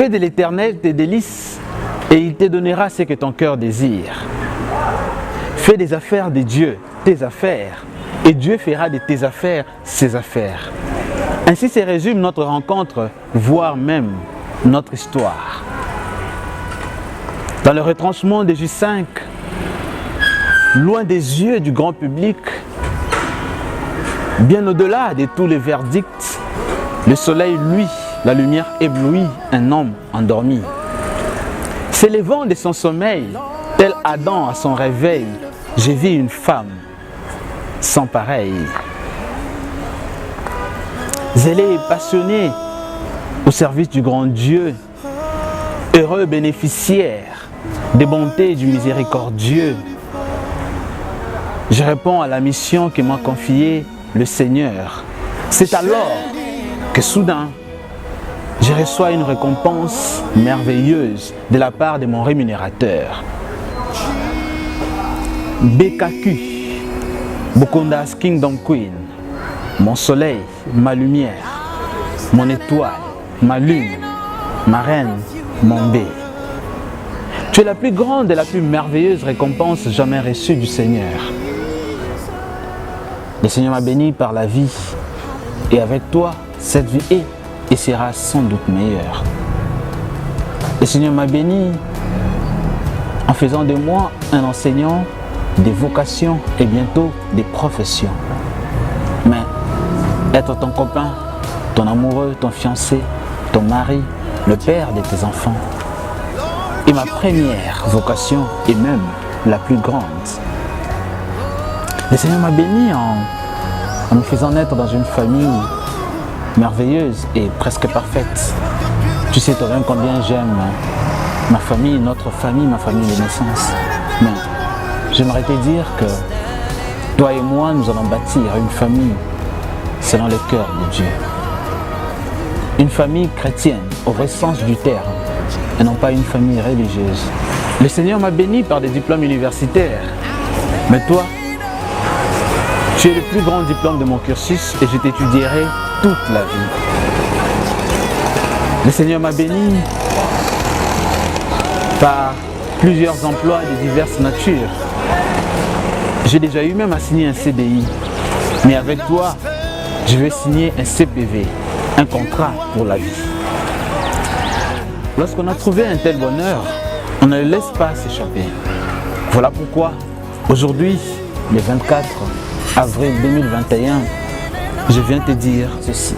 Fais de l'Éternel tes délices et il te donnera ce que ton cœur désire. Fais des affaires de Dieu tes affaires et Dieu fera de tes affaires ses affaires. Ainsi se résume notre rencontre, voire même notre histoire. Dans le retranchement de J5, loin des yeux du grand public, bien au-delà de tous les verdicts, le soleil, lui, la lumière éblouit un homme endormi. S'élevant de son sommeil, tel Adam à son réveil, j'ai vu une femme sans pareil. Zélé et passionné au service du grand Dieu, heureux bénéficiaire des bontés du miséricordieux, je réponds à la mission que m'a confiée le Seigneur. C'est alors que soudain, je reçois une récompense merveilleuse de la part de mon rémunérateur. BKQ, Bukunda's Kingdom Queen, mon soleil, ma lumière, mon étoile, ma lune, ma reine, mon bé. Tu es la plus grande et la plus merveilleuse récompense jamais reçue du Seigneur. Le Seigneur m'a béni par la vie et avec toi, cette vie est et sera sans doute meilleure. Le Seigneur m'a béni en faisant de moi un enseignant des vocations et bientôt des professions. Mais être ton copain, ton amoureux, ton fiancé, ton mari, le père de tes enfants est ma première vocation et même la plus grande. Le Seigneur m'a béni en me faisant naître dans une famille merveilleuse et presque parfaite. Tu sais toi-même combien j'aime ma famille, notre famille, ma famille de naissance. Mais j'aimerais te dire que toi et moi, nous allons bâtir une famille selon le cœur de Dieu. Une famille chrétienne au vrai sens du terme et non pas une famille religieuse. Le Seigneur m'a béni par des diplômes universitaires. Mais toi, tu es le plus grand diplôme de mon cursus et je t'étudierai toute la vie. Le Seigneur m'a béni par plusieurs emplois de diverses natures. J'ai déjà eu même à signer un CDI. Mais avec toi, je vais signer un CPV, un contrat pour la vie. Lorsqu'on a trouvé un tel bonheur, on ne le laisse pas s'échapper. Voilà pourquoi, aujourd'hui, le 24 avril 2021, je viens te dire ceci.